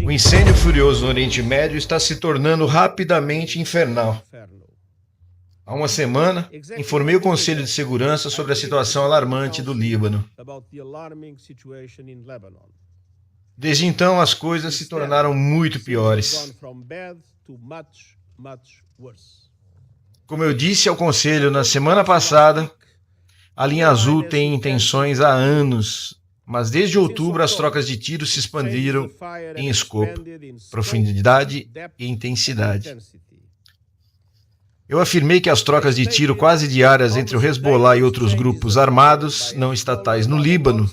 O incêndio furioso no Oriente Médio está se tornando rapidamente infernal. Há uma semana, informei o Conselho de Segurança sobre a situação alarmante do Líbano. Desde então, as coisas se tornaram muito piores. Como eu disse ao Conselho na semana passada, a linha azul tem intenções há anos, mas desde outubro as trocas de tiros se expandiram em escopo, profundidade e intensidade. Eu afirmei que as trocas de tiro quase diárias entre o Hezbollah e outros grupos armados não estatais no Líbano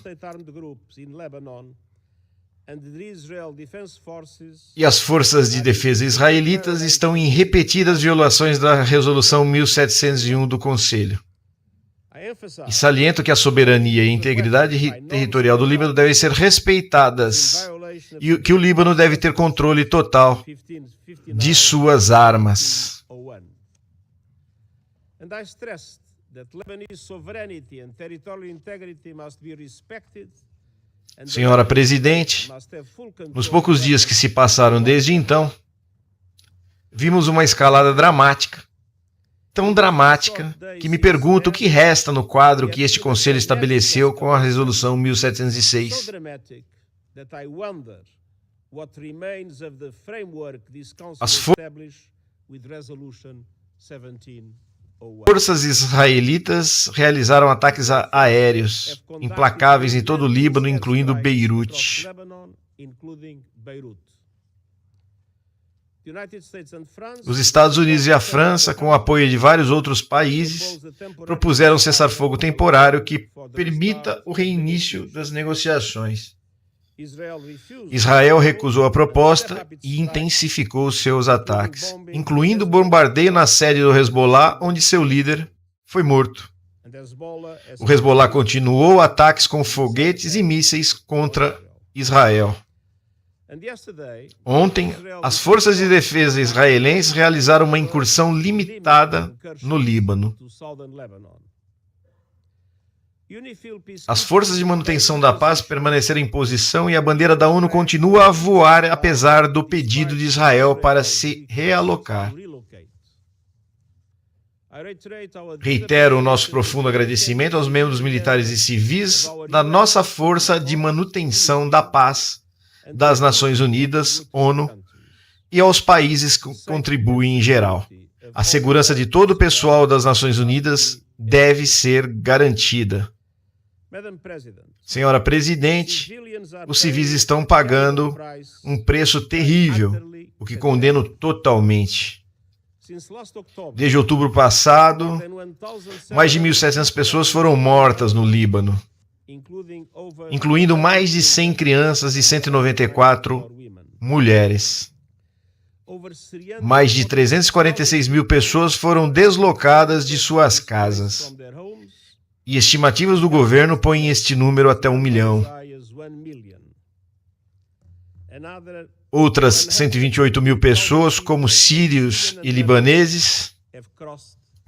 e as forças de defesa israelitas estão em repetidas violações da Resolução 1701 do Conselho. E saliento que a soberania e a integridade territorial do Líbano devem ser respeitadas e que o Líbano deve ter controle total de suas armas. Senhora Presidente, nos poucos dias que se passaram desde então, vimos uma escalada dramática, tão dramática que me pergunto o que resta no quadro que este Conselho estabeleceu com a Resolução 1706. As forças israelitas realizaram ataques aéreos implacáveis em todo o Líbano, incluindo Beirute. Os Estados Unidos e a França, com o apoio de vários outros países, propuseram um cessar-fogo temporário que permita o reinício das negociações. Israel recusou a proposta e intensificou seus ataques, incluindo o bombardeio na sede do Hezbollah, onde seu líder foi morto. O Hezbollah continuou ataques com foguetes e mísseis contra Israel. Ontem, as forças de defesa israelenses realizaram uma incursão limitada no Líbano. As forças de manutenção da paz permaneceram em posição e a bandeira da ONU continua a voar apesar do pedido de Israel para se realocar. Reitero o nosso profundo agradecimento aos membros militares e civis da nossa força de manutenção da paz das Nações Unidas, ONU, e aos países que contribuem em geral. A segurança de todo o pessoal das Nações Unidas deve ser garantida. Senhora Presidente, os civis estão pagando um preço terrível, o que condeno totalmente. Desde outubro passado, mais de 1.700 pessoas foram mortas no Líbano, incluindo mais de 100 crianças e 194 mulheres. Mais de 346 mil pessoas foram deslocadas de suas casas. E estimativas do governo põem este número até 1 milhão. Outras 128 mil pessoas, como sírios e libaneses,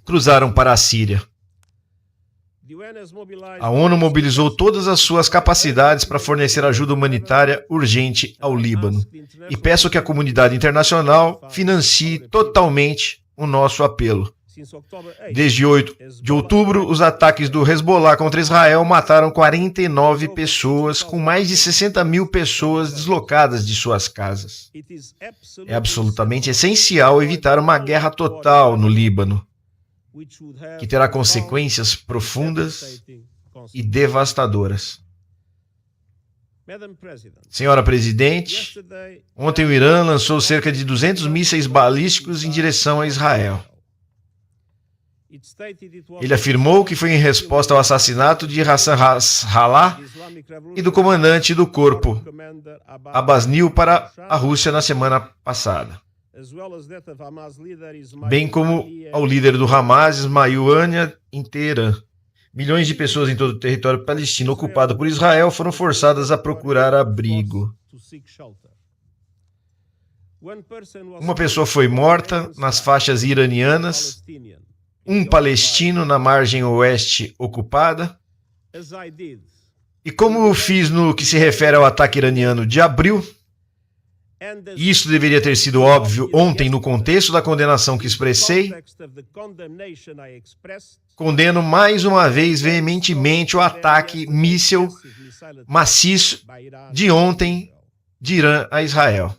cruzaram para a Síria. A ONU mobilizou todas as suas capacidades para fornecer ajuda humanitária urgente ao Líbano. E peço que a comunidade internacional financie totalmente o nosso apelo. Desde 8 de outubro, os ataques do Hezbollah contra Israel mataram 49 pessoas, com mais de 60 mil pessoas deslocadas de suas casas. É absolutamente essencial evitar uma guerra total no Líbano, que terá consequências profundas e devastadoras. Senhora Presidente, ontem o Irã lançou cerca de 200 mísseis balísticos em direção a Israel. Ele afirmou que foi em resposta ao assassinato de Hassan Nasrallah e do comandante do corpo, Abbas-Nil, para a Rússia na semana passada, bem como ao líder do Hamas, Ismail Haniyeh, em Teherã. Milhões de pessoas em todo o território palestino ocupado por Israel foram forçadas a procurar abrigo. Uma pessoa foi morta nas faixas iranianas, um palestino na margem oeste ocupada, e como fiz no que se refere ao ataque iraniano de abril, Isso deveria ter sido óbvio ontem no contexto da condenação que expressei. Condeno mais uma vez veementemente o ataque míssil maciço de ontem de Irã a Israel.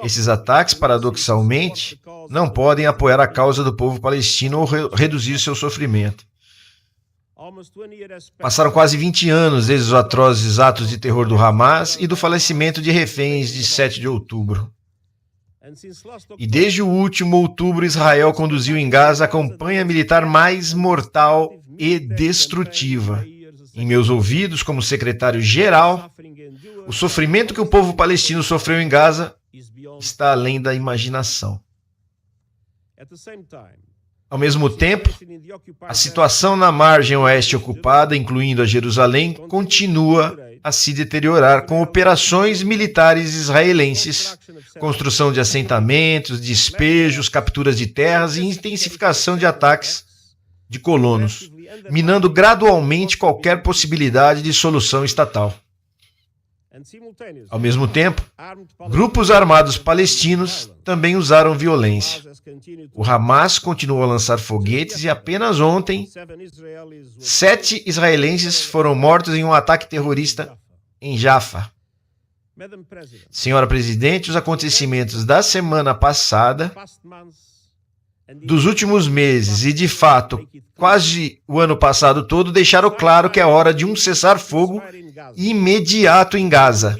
Esses ataques, paradoxalmente, não podem apoiar a causa do povo palestino ou reduzir seu sofrimento. Passaram quase 20 anos desde os atrozes atos de terror do Hamas e do falecimento de reféns de 7 de outubro. E desde o último outubro, Israel conduziu em Gaza a campanha militar mais mortal e destrutiva. Em meus ouvidos, como secretário-geral, o sofrimento que o povo palestino sofreu em Gaza está além da imaginação. Ao mesmo tempo, a situação na margem oeste ocupada, incluindo a Jerusalém, continua a se deteriorar com operações militares israelenses, construção de assentamentos, despejos, capturas de terras e intensificação de ataques de colonos, minando gradualmente qualquer possibilidade de solução estatal. Ao mesmo tempo, grupos armados palestinos também usaram violência. O Hamas continuou a lançar foguetes e apenas ontem, 7 israelenses foram mortos em um ataque terrorista em Jaffa. Senhora Presidente, os acontecimentos da semana passada, dos últimos meses e, de fato, quase o ano passado todo, deixaram claro que é hora de um cessar-fogo imediato em Gaza,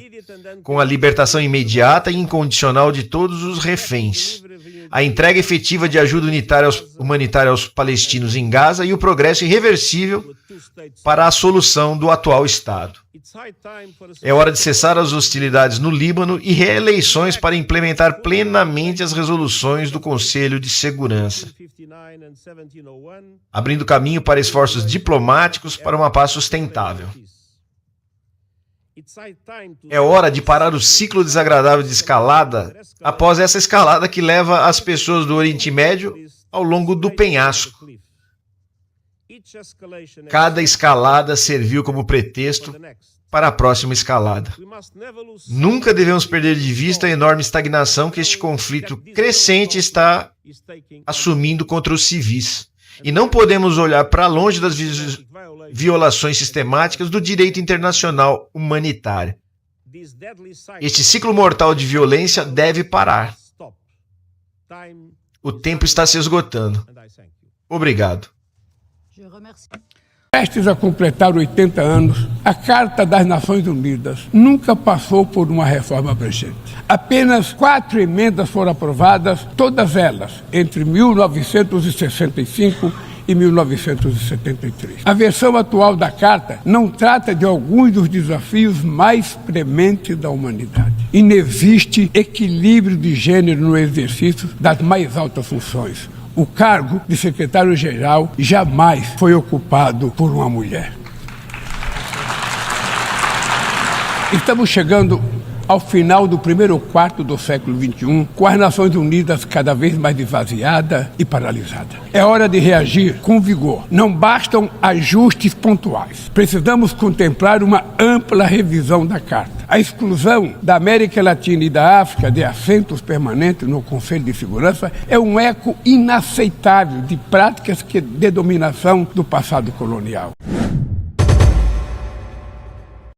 com a libertação imediata e incondicional de todos os reféns, a entrega efetiva de ajuda humanitária aos palestinos em Gaza e o progresso irreversível para a solução do atual Estado. É hora de cessar as hostilidades no Líbano e reeleições para implementar plenamente as resoluções do Conselho de Segurança, abrindo caminho para esforços diplomáticos para uma paz sustentável. É hora de parar o ciclo desagradável de escalada após essa escalada que leva as pessoas do Oriente Médio ao longo do penhasco. Cada escalada serviu como pretexto para a próxima escalada. Nunca devemos perder de vista a enorme estagnação que este conflito crescente está assumindo contra os civis. E não podemos olhar para longe das violações sistemáticas do direito internacional humanitário. Este ciclo mortal de violência deve parar. O tempo está se esgotando. Obrigado. Prestes a completar 80 anos, a Carta das Nações Unidas nunca passou por uma reforma abrangente. Apenas 4 emendas foram aprovadas, todas elas entre 1965 e 1973. A versão atual da Carta não trata de alguns dos desafios mais prementes da humanidade. Inexiste equilíbrio de gênero no exercício das mais altas funções. O cargo de secretário-geral jamais foi ocupado por uma mulher. Estamos chegando ao final do primeiro quarto do século XXI, com as Nações Unidas cada vez mais esvaziada e paralisada. É hora de reagir com vigor. Não bastam ajustes pontuais. Precisamos contemplar uma ampla revisão da Carta. A exclusão da América Latina e da África de assentos permanentes no Conselho de Segurança é um eco inaceitável de práticas de dominação do passado colonial.